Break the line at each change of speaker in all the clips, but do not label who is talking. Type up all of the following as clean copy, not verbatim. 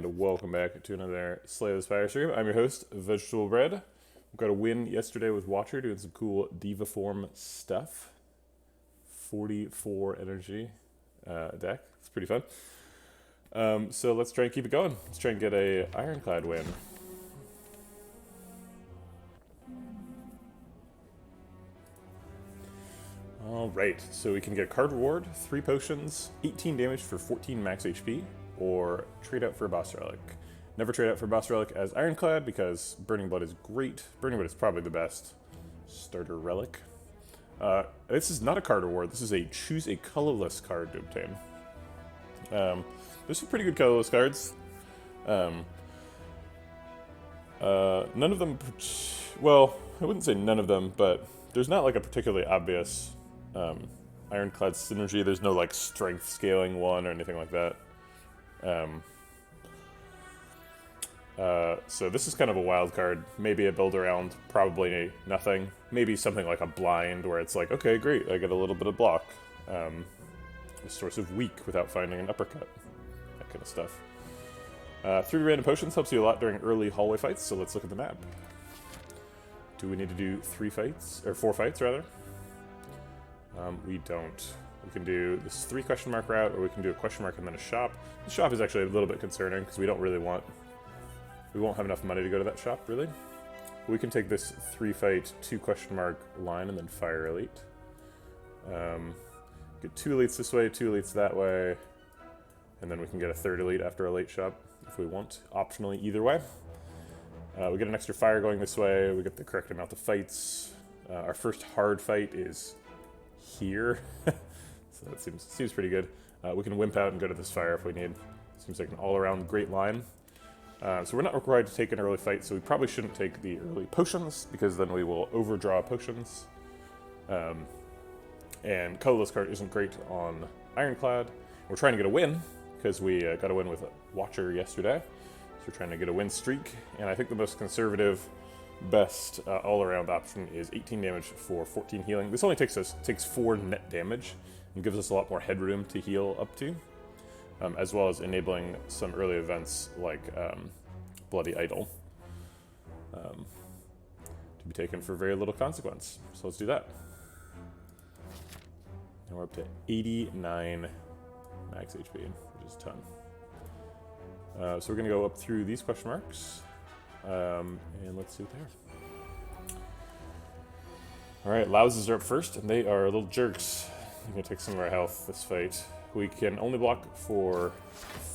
and welcome back to another Slay the Spire stream. I'm your host, Vegetable Bread. We got a win yesterday with Watcher doing some cool Diva form stuff. 44 energy deck. It's pretty fun. So let's try and keep it going. Let's try and get a Ironclad win. Alright, so we can get a card reward, 3 potions, 18 damage for 14 max HP, or trade out for a boss relic. Never trade out for a boss relic as Ironclad because Burning Blood is great. Burning Blood is probably the best starter relic. This is not a card reward, this is a choose a colorless card to obtain. There's some pretty good colorless cards. None of them, well, I wouldn't say none of them, but there's not like a particularly obvious Ironclad synergy. There's no like strength scaling one or anything like that. So this is kind of a wild card. Maybe a build around, probably nothing. Maybe something like a blind where it's like, okay, great, I get a little bit of block. A source of weak without finding an uppercut. That kind of stuff. 3 random potions helps you a lot during early hallway fights, so let's look at the map. Do we need to do 3 fights, or 4 fights rather? We don't. We can do this 3 question mark route, or we can do a question mark and then a shop. The shop is actually a little bit concerning, because we won't have enough money to go to that shop, really. We can take this 3 fight, 2 question mark line, and then fire elite. Get 2 elites this way, 2 elites that way, and then we can get a 3rd elite after a late shop, if we want, optionally either way. We get an extra fire going this way, we get the correct amount of fights. Our first hard fight is here, so that seems pretty good. We can wimp out and go to this fire if we need. Seems like an all-around great line. So we're not required to take an early fight, so we probably shouldn't take the early potions, because then we will overdraw potions. And colorless card isn't great on Ironclad. We're trying to get a win, because we got a win with Watcher yesterday. So we're trying to get a win streak, and I think the most conservative, best all-around option is 18 damage for 14 healing. This only takes 4 net damage, and gives us a lot more headroom to heal up to, as well as enabling some early events like Bloody Idol to be taken for very little consequence. So let's do that. And we're up to 89 max HP, which is a ton. So we're going to go up through these question marks, and let's see what they are. Alright, Louses are up first, and they are little jerks. They're going to take some of our health this fight. We can only block for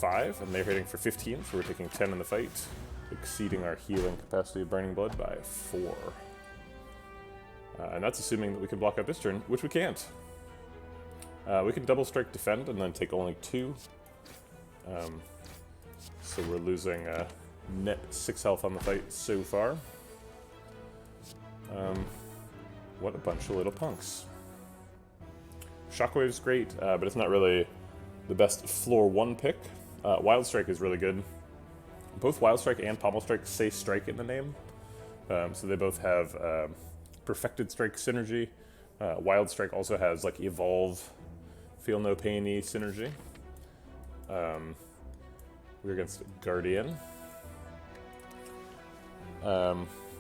5, and they're hitting for 15, so we're taking 10 in the fight, exceeding our healing capacity of Burning Blood by 4. And that's assuming that we can block out this turn, which we can't. We can double strike defend and then take only 2. So we're losing net 6 health on the fight so far. What a bunch of little punks. Shockwave's great, but it's not really the best floor 1 pick. Wild Strike is really good. Both Wild Strike and Pommel Strike say strike in the name. So they both have Perfected Strike synergy. Wild Strike also has like Evolve, Feel No Pain-y synergy. We're against Guardian.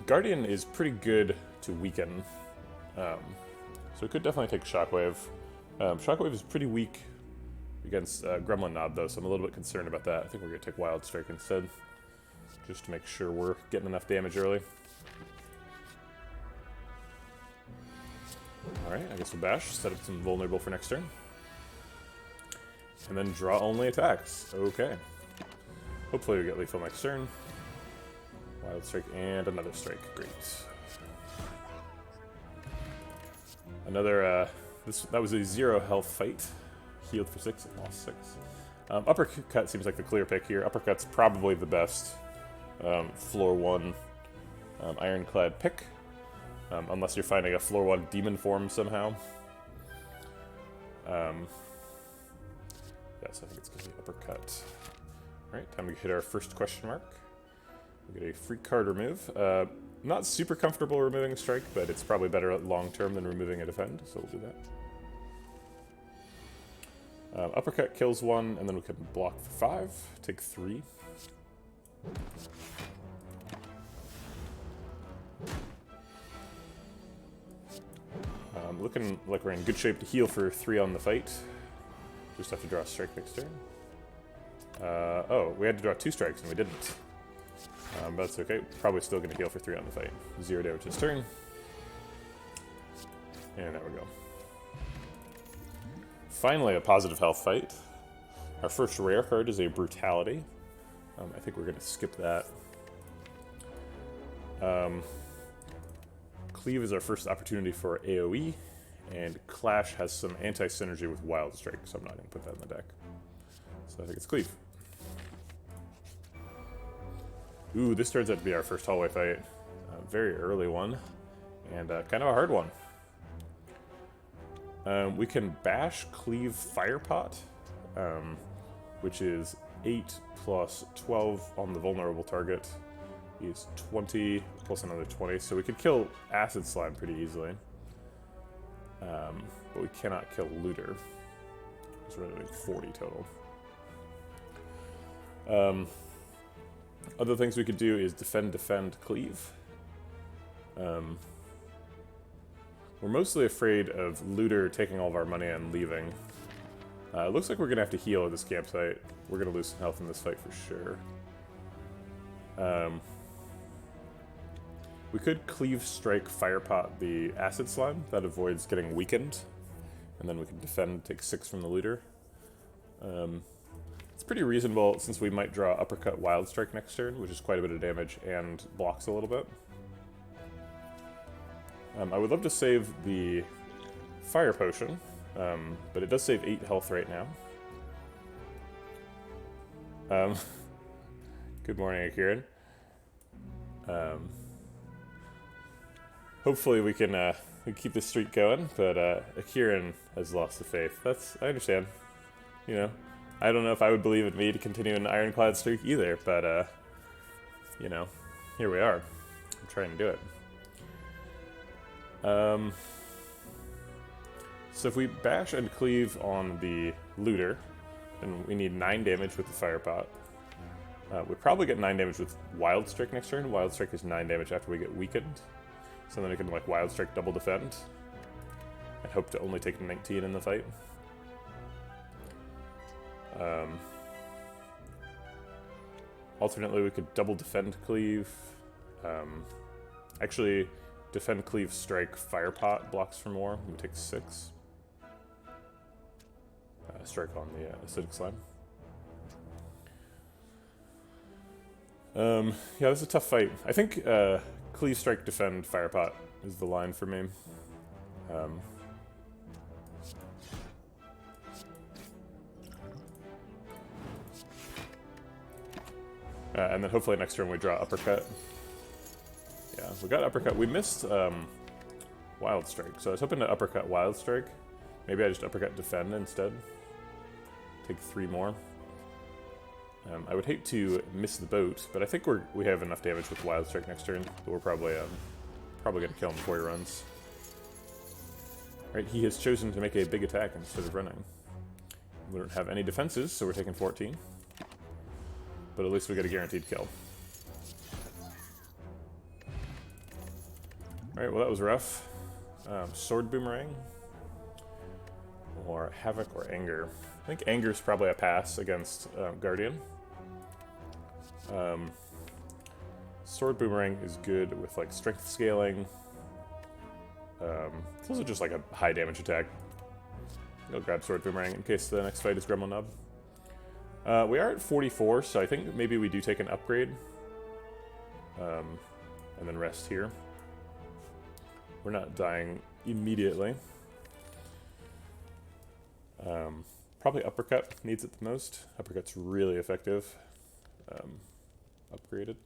Guardian is pretty good to weaken. So we could definitely take Shockwave. Shockwave is pretty weak against Gremlin Knob, though, so I'm a little bit concerned about that. I think we're going to take Wild Strike instead, just to make sure we're getting enough damage early. Alright, I guess we'll bash, set up some vulnerable for next turn. And then draw only attacks. Okay. Hopefully we get lethal next turn. Wild Strike and another strike. Great. Another, that was a 0 health fight. Healed for 6 and lost 6. Uppercut seems like the clear pick here. Uppercut's probably the best floor 1 Ironclad pick. Unless you're finding a floor 1 demon form somehow. Yes, I think it's going to be uppercut. Alright, time to hit our first question mark. We get a free card remove. Not super comfortable removing a strike, but it's probably better long term than removing a defend, so we'll do Uppercut kills one, and then we can block for 5, take 3. Looking like we're in good shape to heal for 3 on the fight. Just have to draw a strike next turn. Oh, we had to draw 2 strikes and we didn't. But that's okay. Probably still going to heal for 3 on the fight. 0 damage this turn. And there we go. Finally, a positive health fight. Our first rare card is a Brutality. I think we're going to skip that. Cleave is our first opportunity for AoE, and Clash has some anti-synergy with Wild Strike, so I'm not going to put that in the deck. So I think it's Cleave. Ooh, this turns out to be our first hallway fight. A very early one, and kind of a hard one. We can bash Cleave Firepot, which is 8 plus 12 on the vulnerable target. Is 20 plus another 20, so we could kill Acid Slime pretty easily. But we cannot kill Looter. So we're doing 40 total. Other things we could do is defend, cleave. We're mostly afraid of Looter taking all of our money and leaving. It looks like we're going to have to heal at this campsite. We're going to lose some health in this fight for sure. We could Cleave Strike Firepot the Acid Slime. That avoids getting weakened. And then we can defend, take 6 from the Looter. It's pretty reasonable since we might draw Uppercut Wild Strike next turn, which is quite a bit of damage and blocks a little bit. I would love to save the Fire Potion, but it does save 8 health right now. Good morning, Akiran. Hopefully we can keep this streak going, but Akiran has lost the faith. I understand. You know, I don't know if I would believe in me to continue an Ironclad streak either, but you know, here we are. I'm trying to do it. So if we bash and cleave on the Looter, then we need 9 damage with the Firepot. We probably get 9 damage with Wild Strike next turn. Wild Strike is 9 damage after we get weakened. So then we can like Wild Strike double defend. And hope to only take 19 in the fight. Alternately, we could double defend cleave. Actually, defend cleave strike Firepot blocks for more. We take 6. Strike on the acidic slime. Yeah, this is a tough fight. I think Cleave Strike Defend Firepot is the line for me. And then hopefully next turn we draw Uppercut. Yeah, we got Uppercut. We missed Wild Strike, so I was hoping to Uppercut Wild Strike. Maybe I just Uppercut Defend instead. Take 3 more. I would hate to miss the boat, but I think we have enough damage with Wild Strike next turn that we're probably going to kill him before he runs. Right, he has chosen to make a big attack instead of running. We don't have any defenses, so we're taking 14. But at least we get a guaranteed kill. Alright, well that was rough. Sword Boomerang. Or Havoc or Anger. I think Anger is probably a pass against Guardian. Sword Boomerang is good with like strength scaling. It's also just like a high damage attack. I'll grab Sword Boomerang in case the next fight is Gremlin Nub. We are at 44, so I think maybe we do take an upgrade. And then rest here. We're not dying immediately. Probably Uppercut needs it the most. Uppercut's really effective. Upgraded.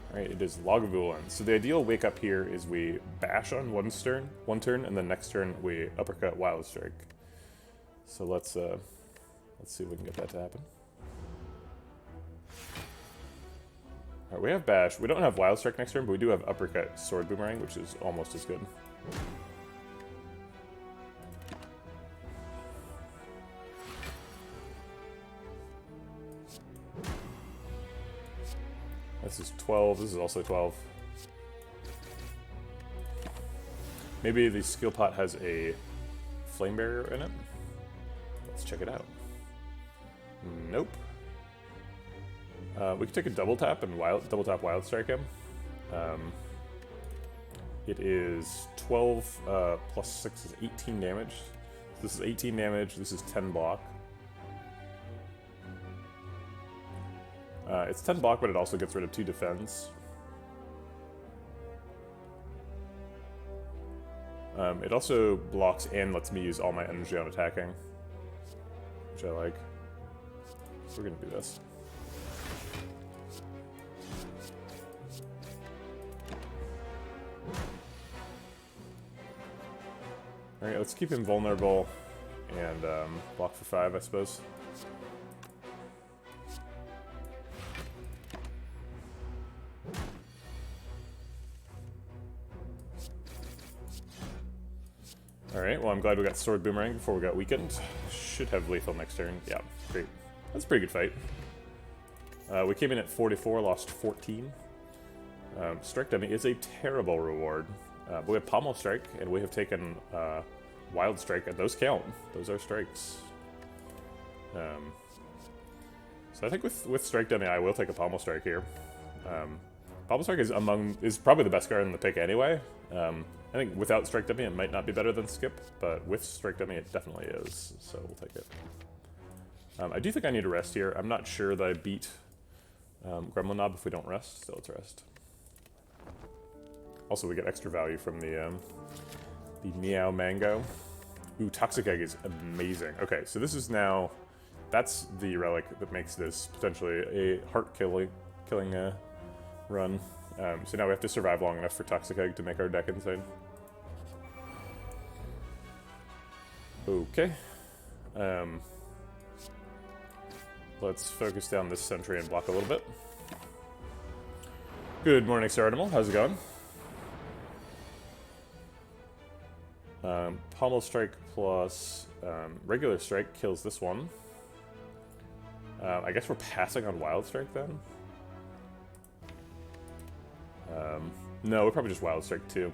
Alright, it is Lagavulin. So the ideal wake up here is we bash on one turn, and then next turn we Uppercut Wild Strike. So let's see if we can get that to happen. Alright, we have Bash. We don't have Wild Strike next turn, but we do have Uppercut Sword Boomerang, which is almost as good. This is 12. This is also 12. Maybe the skill pot has a flame barrier in it. Let's check it out. Nope. We could take a double tap and double tap Wild Strike him. It is 12 plus 6 is 18 damage. This is 18 damage. This is 10 block. It's 10 block, but it also gets rid of 2 defense. It also blocks and lets me use all my energy on attacking, which I like. So we're gonna do this. Alright, let's keep him vulnerable and block for 5, I suppose. Alright, well I'm glad we got Sword Boomerang before we got weakened. Should have lethal next turn. Yeah, great. That's a pretty good fight. We came in at 44, lost 14. Strike Dummy is a terrible reward. But we have Pommel Strike, and we have taken Wild Strike, and those count. Those are strikes. So I think with Strike Dummy, I will take a Pommel Strike here. Pommel Strike is probably the best card in the pick anyway. I think without Strike Dummy, it might not be better than Skip, but with Strike Dummy, it definitely is. So we'll take it. I do think I need to rest here. I'm not sure that I beat Gremlin Knob if we don't rest, so let's rest. Also, we get extra value from the Meow Mango. Ooh, Toxic Egg is amazing. Okay, so this is now... That's the relic that makes this potentially a heart-killing run. So now we have to survive long enough for Toxic Egg to make our deck insane. Okay. Let's focus down this sentry and block a little bit. Good morning, Sir Animal. How's it going? Pommel Strike plus regular strike kills this one. I guess we're passing on Wild Strike then? No, we're probably just Wild Strike too.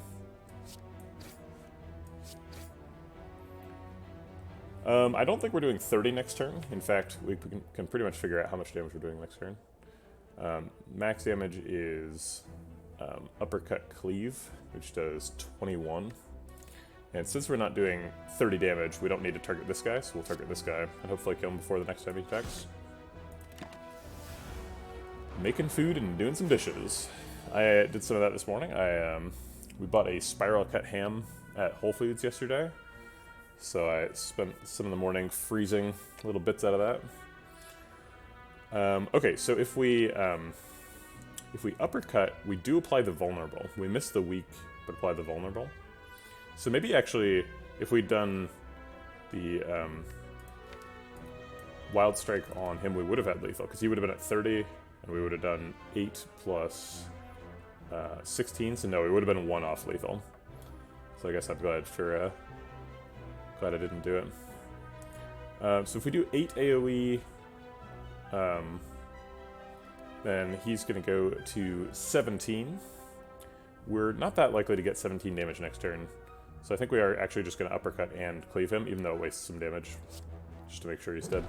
I don't think we're doing 30 next turn. In fact, we can pretty much figure out how much damage we're doing next turn. Max damage is Uppercut Cleave, which does 21. And since we're not doing 30 damage, we don't need to target this guy, so we'll target this guy and hopefully kill him before the next time he attacks. Making food and doing some dishes. I did some of that this morning. We bought a spiral cut ham at Whole Foods yesterday. So I spent some of the morning freezing little bits out of that. Okay, so if we uppercut, we do apply the vulnerable. We miss the weak, but apply the vulnerable. So maybe actually, if we'd done the Wild Strike on him, we would have had lethal, because he would have been at 30, and we would have done 8 plus 16, so no, we would have been 1 off lethal. So I guess I'm glad I didn't do it. So if we do 8 AoE, then he's going to go to 17. We're not that likely to get 17 damage next turn. So I think we are actually just going to uppercut and cleave him, even though it wastes some damage, just to make sure he's dead.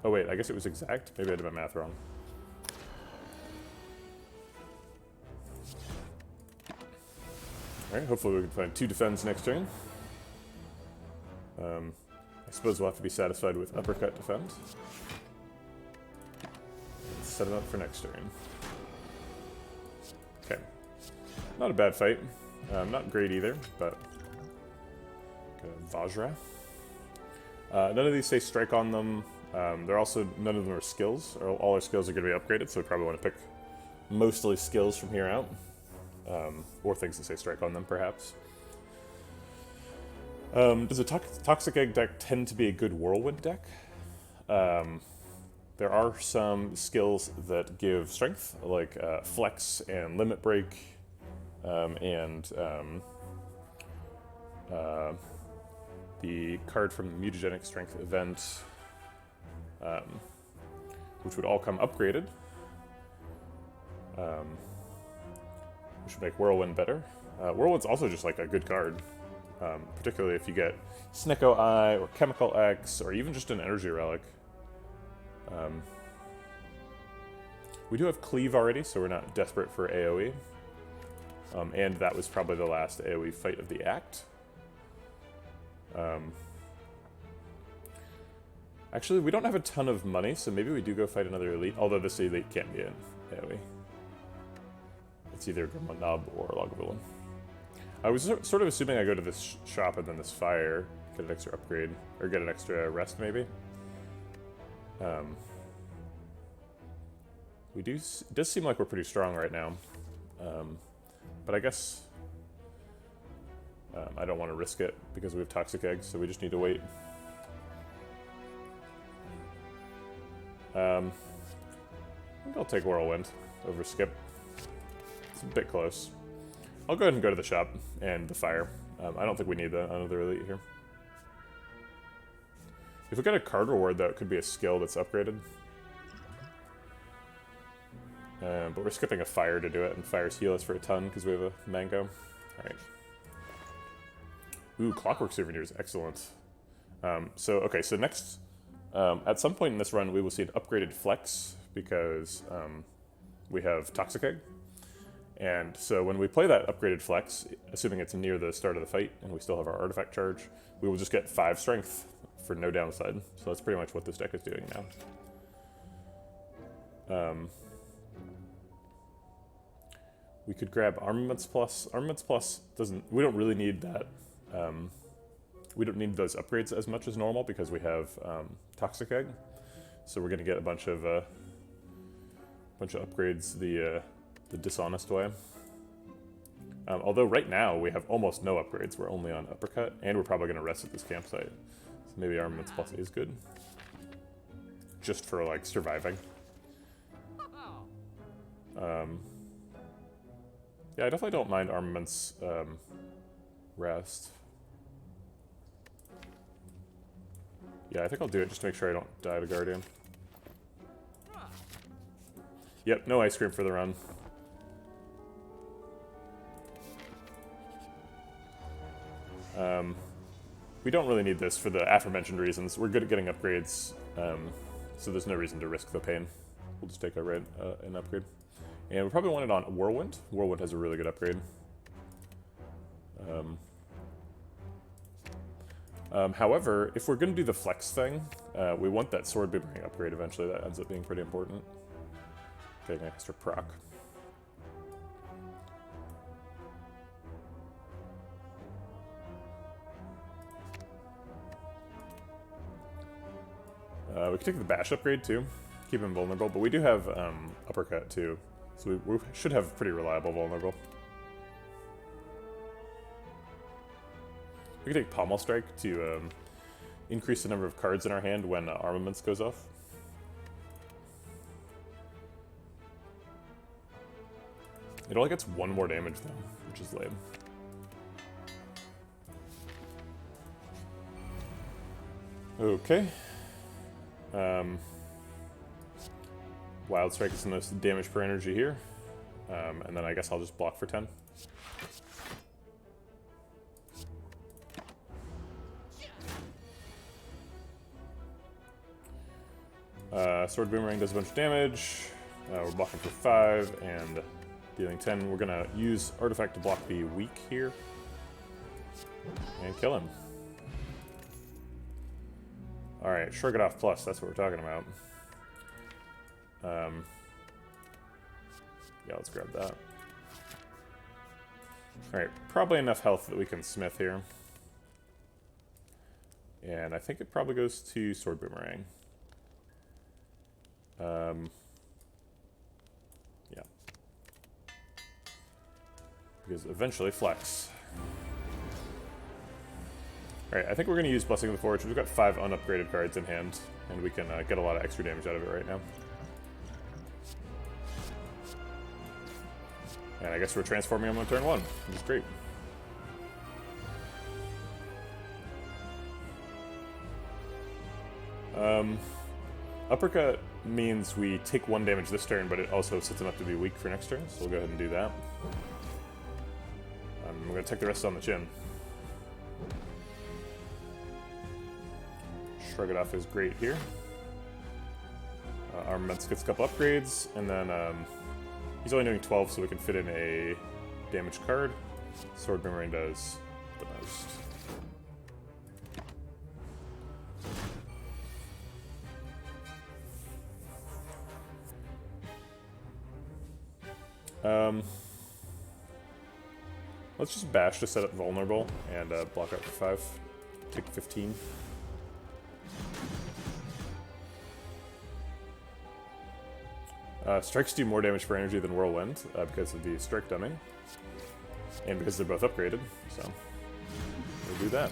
Oh wait, I guess it was exact? Maybe I did my math wrong. Alright, hopefully we can find 2 defends next turn. I suppose we'll have to be satisfied with uppercut defend. Let's set it up for next turn. Okay. Not a bad fight. Not great either, but... Vajra. None of these say strike on them. They're also... None of them are skills. All our skills are going to be upgraded, so we probably want to pick mostly skills from here out. Or things that say strike on them, perhaps. Does a Toxic Egg deck tend to be a good Whirlwind deck? There are some skills that give strength, like flex and limit break, and the card from the mutagenic strength event, which would all come upgraded, which would make Whirlwind better. Whirlwind's also just like a good card, particularly if you get Snecko Eye or Chemical X or even just an Energy Relic. We do have Cleave already, so we're not desperate for AoE. And that was probably the last AoE fight of the act. Actually, we don't have a ton of money, so maybe we do go fight another elite, although this elite can't be in AoE. It's either Gremlin Knob or Lagavulin. I was sort of assuming I go to this shop and then this fire, get an extra upgrade, or get an extra rest maybe. It does seem like we're pretty strong right now, but I guess I don't want to risk it because we have Toxic Eggs, so we just need to wait. I think I'll take Whirlwind over Skip. It's a bit close. I'll go ahead and go to the shop and the fire. I don't think we need another elite here. If we get a card reward, though, it could be a skill that's upgraded. But we're skipping a fire to do it, and fires heal us for a ton because we have a mango. Alright. Ooh, Clockwork Souvenir is excellent. So next, at some point in this run, we will see an upgraded flex because we have Toxic Egg. And so when we play that upgraded flex, assuming it's near the start of the fight and we still have our artifact charge, we will just get 5 strength for no downside. So that's pretty much what this deck is doing now. We could grab Armaments Plus. Armaments Plus we don't really need that. We don't need those upgrades as much as normal because we have Toxic Egg. So we're going to get a bunch of upgrades the dishonest way. Although right now we have almost no upgrades. We're only on Uppercut, and we're probably going to rest at this campsite. So maybe Armaments Plus is good. Just for, like, surviving. Yeah, I definitely don't mind Armaments rest. Yeah, I think I'll do it just to make sure I don't die to Guardian. Yep, no ice cream for the run. We don't really need this for the aforementioned reasons. We're good at getting upgrades, so there's no reason to risk the pain. We'll just take an upgrade. And we probably want it on Whirlwind. Whirlwind has a really good upgrade. However, if we're going to do the flex thing, we want that Sword Boomerang upgrade eventually. That ends up being pretty important. Getting an extra proc. We could take the Bash upgrade too. Keep him vulnerable, but we do have Uppercut too. So we should have pretty reliable vulnerable. We could take Pommel Strike to increase the number of cards in our hand when Armaments goes off. It only gets 1 more damage though, which is lame. Okay. Wild Strike is the most damage per energy here. And then I guess I'll just block for 10. Sword Boomerang does a bunch of damage. We're blocking for 5 and dealing 10. We're gonna use Artifact to block the weak here. And kill him. Alright, Shrug It Off Plus, that's what we're talking about. Yeah, let's grab that. Alright, probably enough health that we can smith here. And I think it probably goes to Sword Boomerang. Yeah. Because eventually flex. Alright, I think we're going to use Blessing of the Forge. We've got 5 unupgraded cards in hand, and we can get a lot of extra damage out of it right now. And I guess we're transforming him on turn 1, which is great. Uppercut means we take 1 damage this turn, but it also sets him up to be weak for next turn, so we'll go ahead and do that. We're going to take the rest on the chin. Shrug it off is great here. Armaments gets a couple upgrades, and then he's only doing 12, so we can fit in a damage card. Sword Boomerang does the most. Let's just bash to set up vulnerable and block out for 5. Take 15. Strikes do more damage per energy than Whirlwind because of the strike dummy, and because they're both upgraded, so we'll do that.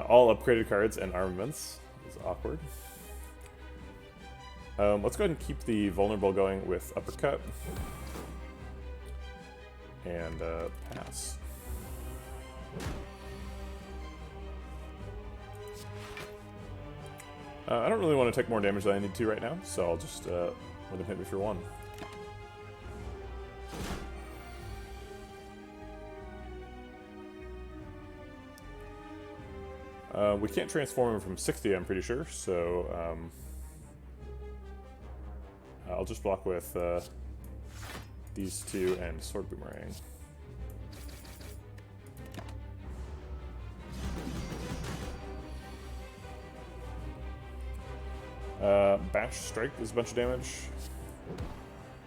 All upgraded cards and armaments is awkward. Let's go ahead and keep the vulnerable going with Uppercut. And pass. I don't really want to take more damage than I need to right now, so I'll just let him hit me for 1. We can't transform him from 60, I'm pretty sure, so I'll just block with these 2 and Sword Boomerang. Bash Strike is a bunch of damage.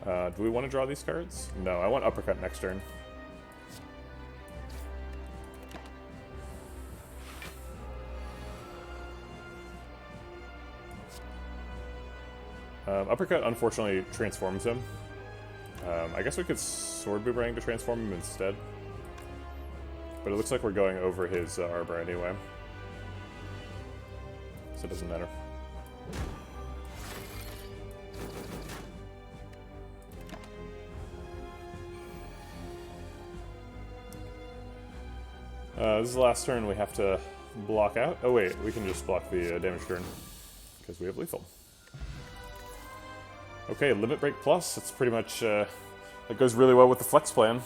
Do we want to draw these cards? No, I want Uppercut next turn. Uppercut unfortunately transforms him. I guess we could Sword Boomerang to transform him instead. But it looks like we're going over his armor anyway. So it doesn't matter. This is the last turn we have to block out. Oh wait, we can just block the damage turn, because we have lethal. Okay, Limit Break Plus, it's pretty much, that goes really well with the flex plan.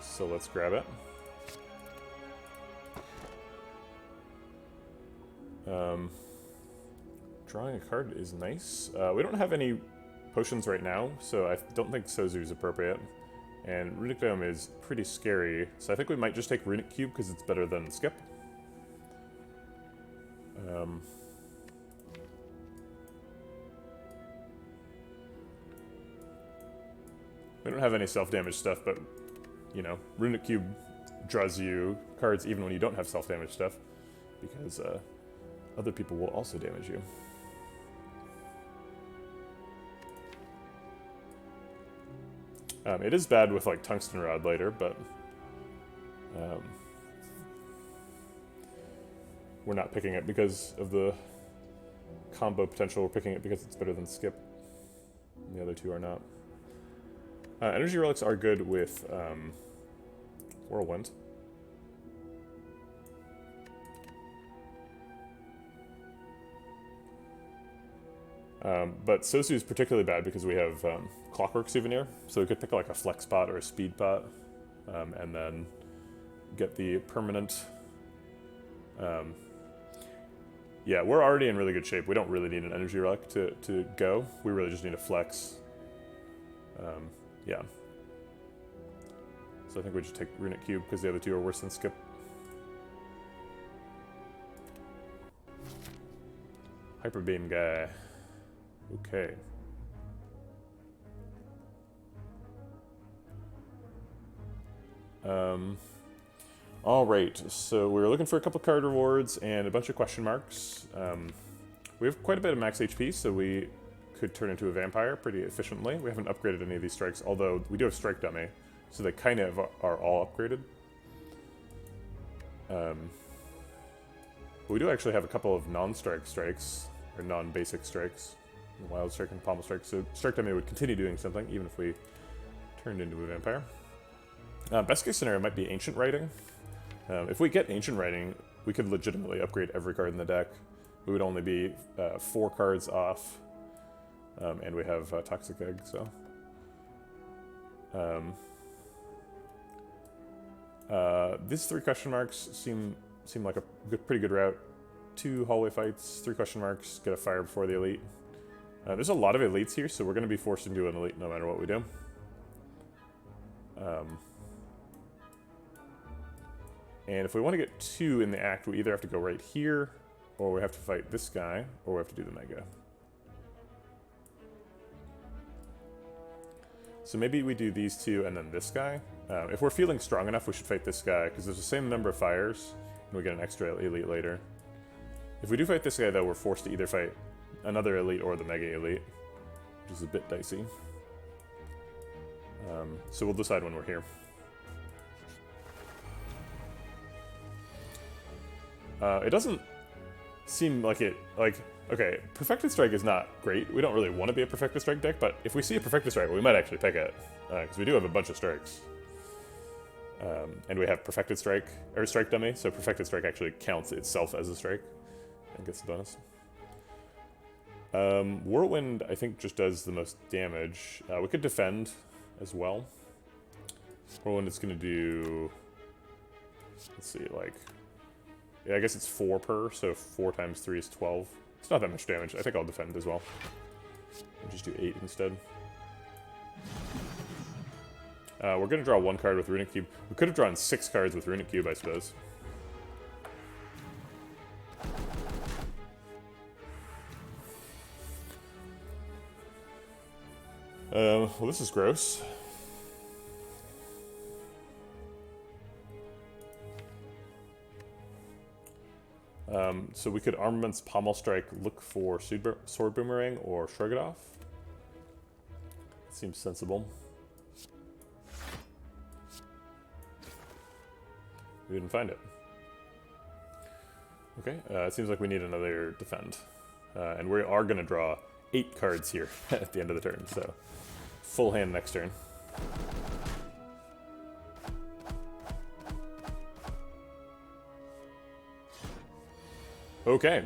So let's grab it. Drawing a card is nice. We don't have any potions right now, so I don't think Sozu is appropriate. And Runic Dome is pretty scary, so I think we might just take Runic Cube because it's better than Skip. We don't have any self-damage stuff, but, you know, Runic Cube draws you cards even when you don't have self-damage stuff, because other people will also damage you. It is bad with, like, Tungsten Rod later, but we're not picking it because of the combo potential. We're picking it because it's better than Skip. And the other 2 are not. Energy Relics are good with Whirlwind. But Sosu is particularly bad because we have Clockwork Souvenir, so we could pick like a Flex Pot or a Speed Pot, and then get the permanent. Yeah, we're already in really good shape. We don't really need an Energy Relic to go. We really just need a Flex. Yeah. So I think we just take Runic Cube because the other 2 are worse than Skip. Hyper Beam guy. Okay. Alright, so we were looking for a couple card rewards and a bunch of question marks. We have quite a bit of max HP, so we could turn into a vampire pretty efficiently. We haven't upgraded any of these strikes, although we do have strike dummy, so they kind of are all upgraded. But we do actually have a couple of non-strike strikes, or non-basic strikes. Wild strike and pommel strike, so strike dummy would continue doing something, even if we turned into a vampire. Best case scenario might be ancient writing. If we get ancient writing, we could legitimately upgrade every card in the deck. We would only be 4 cards off, and we have Toxic Egg, so. These 3 question marks seem like a pretty good route. 2 hallway fights, 3 question marks, get a fire before the elite. There's a lot of elites here, so we're going to be forced into an elite no matter what we do. And if we want to get 2 in the act, we either have to go right here, or we have to fight this guy, or we have to do the mega. So maybe we do these 2 and then this guy. If we're feeling strong enough, we should fight this guy, because there's the same number of fires, and we get an extra elite later. If we do fight this guy, though, we're forced to either fight another elite or the mega elite, which is a bit dicey. So we'll decide when we're here. It doesn't seem like it, okay, Perfected Strike is not great. We don't really want to be a Perfected Strike deck, but if we see a Perfected Strike, we might actually pick it, because we do have a bunch of strikes. And we have Perfected Strike, or Strike Dummy, so Perfected Strike actually counts itself as a strike and gets the bonus. Whirlwind, I think, just does the most damage. We could defend as well. Whirlwind is going to do, let's see, yeah, I guess it's 4 per, so 4 times 3 is 12. It's not that much damage. I think I'll defend as well. I'll just do 8 instead. We're going to draw 1 card with Runic Cube. We could have drawn 6 cards with Runic Cube, I suppose. Well, this is gross. So we could Armaments, Pommel Strike, look for Sword Boomerang, or Shrug It Off. Seems sensible. We didn't find it. Okay, it seems like we need another defend. And we are going to draw 8 cards here at the end of the turn, so full hand next turn. Okay.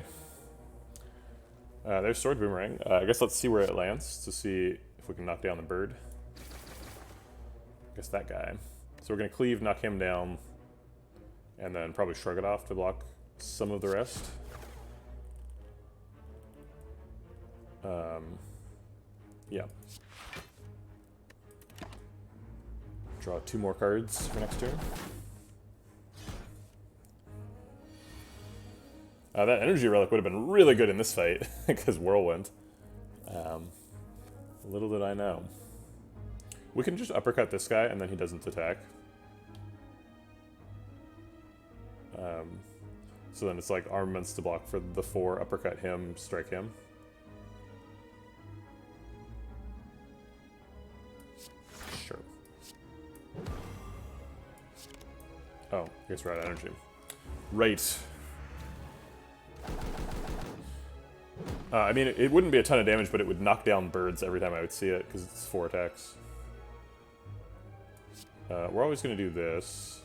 There's Sword Boomerang. I guess let's see where it lands to see if we can knock down the bird. I guess that guy. So we're going to cleave, knock him down, and then probably Shrug It Off to block some of the rest. Yeah. Draw 2 more cards for next turn. That energy relic would have been really good in this fight, because Whirlwind. Little did I know. We can just uppercut this guy, and then he doesn't attack. So then it's like Armaments to block for the 4, uppercut him, strike him. Sure. Oh, I guess we're out of energy. Right. I mean, it wouldn't be a ton of damage, but it would knock down birds every time I would see it, because it's 4 attacks. We're always going to do this.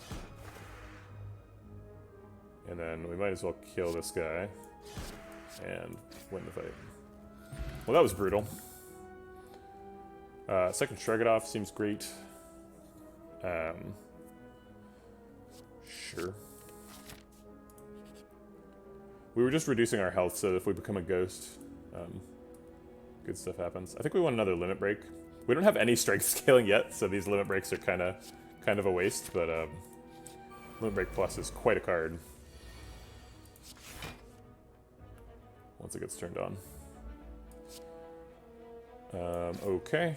And then we might as well kill this guy and win the fight. Well, that was brutal. Second Shrug It Off seems great. Sure. We were just reducing our health, so if we become a ghost, good stuff happens. I think we want another limit break. We don't have any strength scaling yet, so these limit breaks are kind of a waste, but limit break plus is quite a card once it gets turned on. Okay.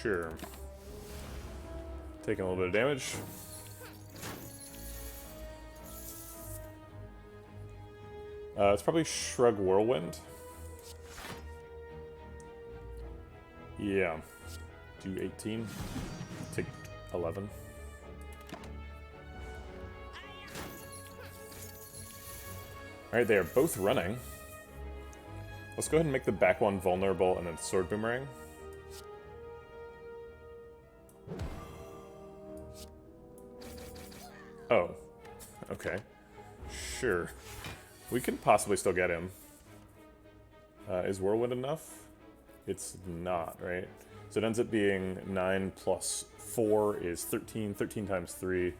Sure. Taking a little bit of damage. It's probably Shrug Whirlwind. Yeah. Do 18. Take 11. Alright, they are both running. Let's go ahead and make the back one vulnerable and then Sword Boomerang. Oh. Okay. Sure. We can possibly still get him. Is Whirlwind enough? It's not, right? So it ends up being 9 plus 4 is 13. 13 times 3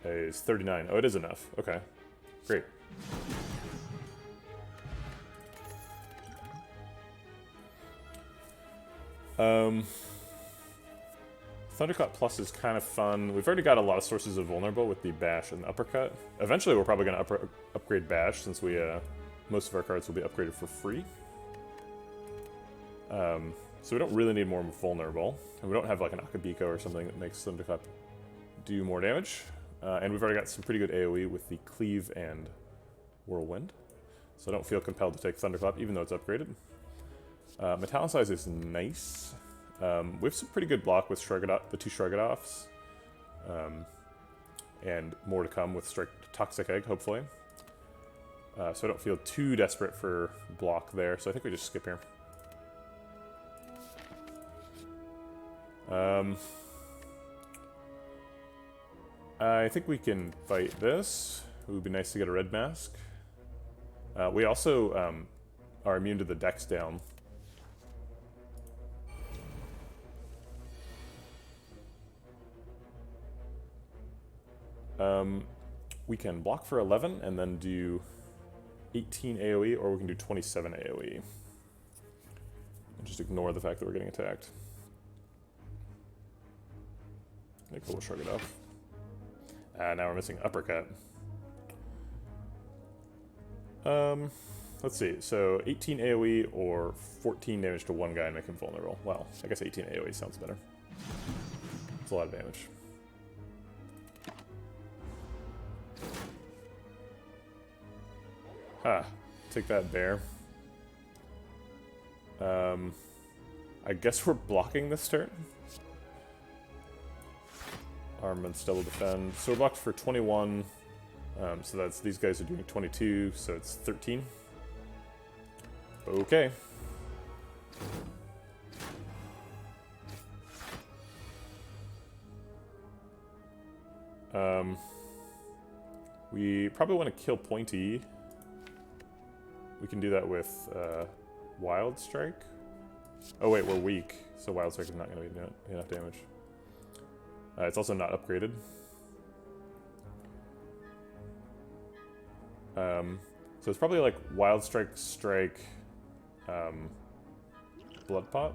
is 39. Oh, it is enough. Okay. Great. Thunderclap Plus is kind of fun. We've already got a lot of sources of vulnerable with the Bash and the Uppercut. Eventually we're probably going to upgrade Bash since we most of our cards will be upgraded for free. So we don't really need more vulnerable. And we don't have like an Akabiko or something that makes Thunderclap do more damage. And we've already got some pretty good AoE with the Cleave and Whirlwind. So I don't feel compelled to take Thunderclap even though it's upgraded. Metallicize is nice. We have some pretty good block with the two Shruggadoffs. And more to come with Toxic Egg, hopefully. So I don't feel too desperate for block there, so I think we just skip here. I think we can fight this. It would be nice to get a red mask. We also are immune to the Dex down. We can block for 11 and then do 18 AoE, or we can do 27 AoE. And just ignore the fact that we're getting attacked. Maybe we'll shrug it off. Now we're missing Uppercut. Let's see. So 18 AoE or 14 damage to one guy and make him vulnerable. Well, I guess 18 AoE sounds better. It's a lot of damage. Ah, take that bear. I guess we're blocking this turn. Armaments double defend. So we're blocked for 21. So that's these guys are doing 22, so it's 13. Okay. We probably want to kill Pointy. We can do that with Wild Strike. Oh wait, we're weak, so Wild Strike is not going to be enough damage. It's also not upgraded. So it's probably like Wild Strike, Strike, Blood Pot.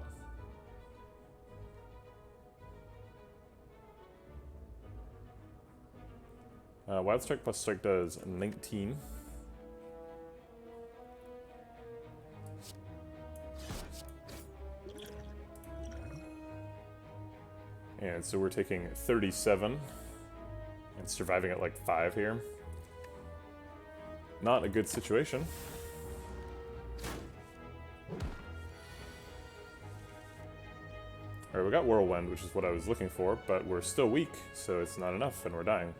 Wild Strike plus Strike does 19. And so we're taking 37 and surviving at like 5 here. Not a good situation. Alright, we got Whirlwind, which is what I was looking for, but we're still weak, so it's not enough, and we're dying.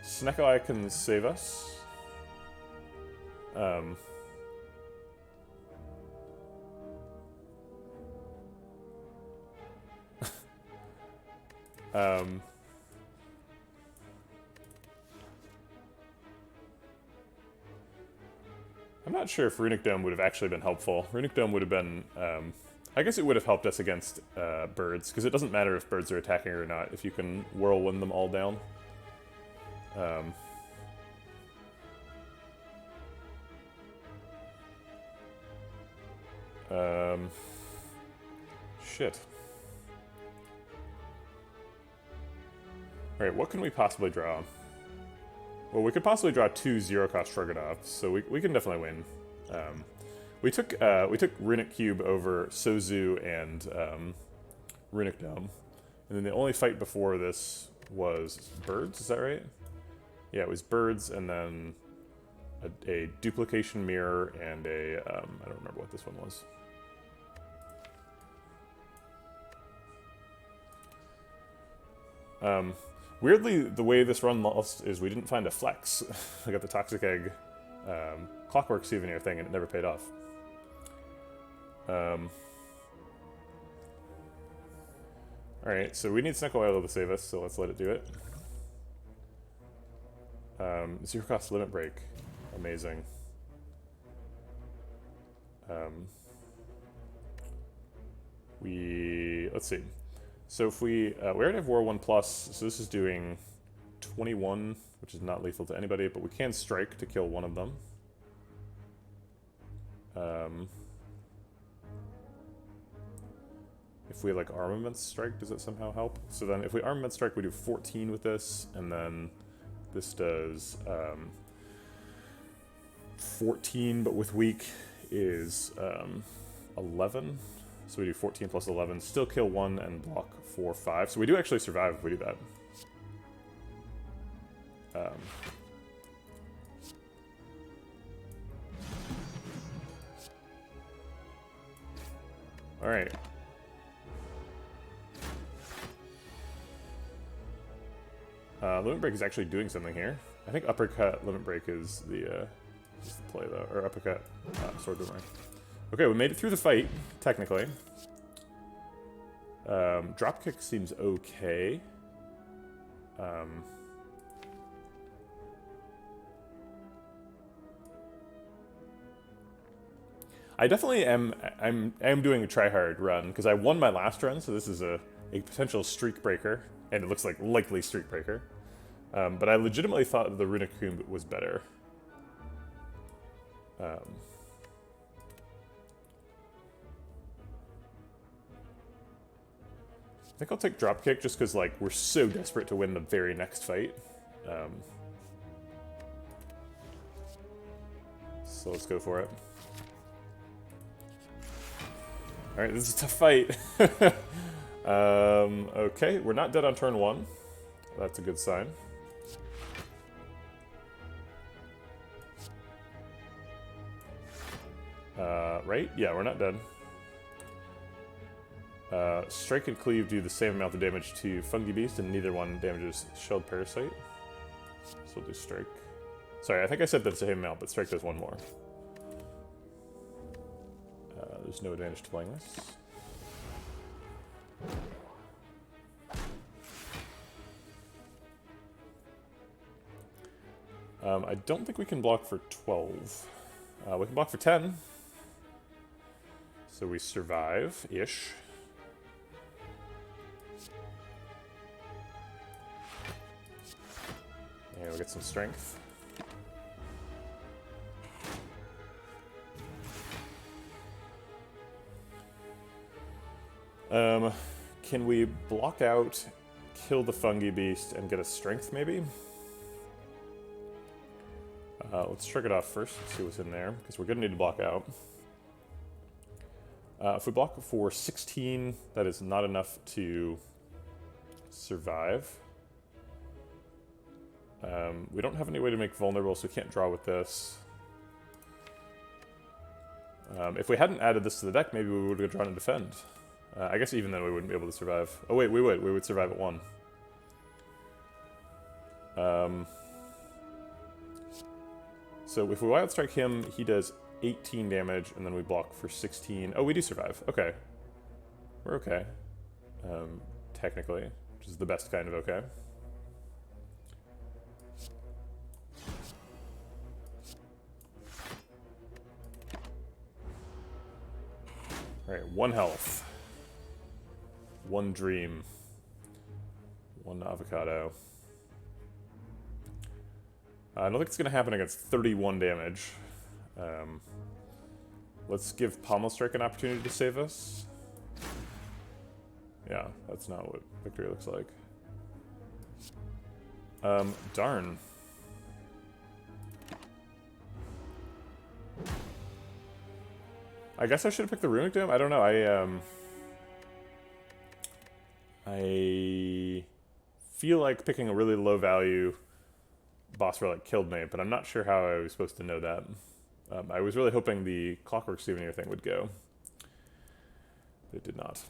Snecko can save us. I'm not sure if Runic Dome would have actually been helpful. Runic Dome would have been, I guess it would have helped us against birds, because it doesn't matter if birds are attacking or not, if you can whirlwind them all down. Shit. Alright, what can we possibly draw? Well, we could possibly draw 2 zero-cost Shruggadoffs, so we can definitely win. We took Runic Cube over Sozu and Runic Dome, and then the only fight before this was birds. Is that right? Yeah, it was birds, and then a duplication mirror and a, I don't remember what this one was. Weirdly, the way this run lost is we didn't find a flex. I got the Toxic Egg Clockwork Souvenir thing and it never paid off. Alright, so we need Snuckle Oil to save us, so let's let it do it. Zero cost limit break. Amazing. Let's see. So if we already have War 1 plus, so this is doing 21, which is not lethal to anybody, but we can strike to kill one of them. If we like armament strike, does it somehow help? So then if we armament strike, we do 14 with this, and then this does 14, but with weak is 11. So we do 14 plus 11, still kill 1 and block 4, 5. So we do actually survive if we do that. Alright. Limit Break is actually doing something here. I think Uppercut Limit Break is the play though, or Uppercut Sword Boomerang. Okay, we made it through the fight, technically. Dropkick seems okay. I definitely am doing a try-hard run, because I won my last run, so this is a potential streak breaker, and it looks like likely streak breaker. But I legitimately thought the Runic Comb was better. I think I'll take Dropkick just because, like, we're so desperate to win the very next fight. So let's go for it. Alright, this is a tough fight. Okay, we're not dead on turn 1. That's a good sign. Right? Yeah, we're not dead. Strike and Cleave do the same amount of damage to Fungi Beast, and neither one damages Shelled Parasite. So we'll do Strike. Sorry, I think I said the same amount, but Strike does one more. There's no advantage to playing this. I don't think we can block for 12. We can block for 10. So we survive-ish. And we'll get some strength. Can we block out, kill the Fungi Beast, and get a strength, maybe? Let's trick it off first, see what's in there, because we're going to need to block out. If we block for 16, that is not enough to survive. We don't have any way to make vulnerable, so we can't draw with this. If we hadn't added this to the deck, maybe we would have drawn and defend. I guess even then we wouldn't be able to survive. Oh wait, we would. We would survive at 1. So if we Wild Strike him, he does 18 damage, and then we block for 16. Oh, we do survive. Okay. We're okay. Technically, which is the best kind of okay. Alright, 1 health. 1 dream. 1 avocado. I don't think it's going to happen against 31 damage. Let's give Pommel Strike an opportunity to save us. Yeah, that's not what victory looks like. Darn. I guess I should have picked the Runic Dome? I don't know, I feel like picking a really low value boss relic killed me, but I'm not sure how I was supposed to know that. I was really hoping the Clockwork Souvenir thing would go. But it did not.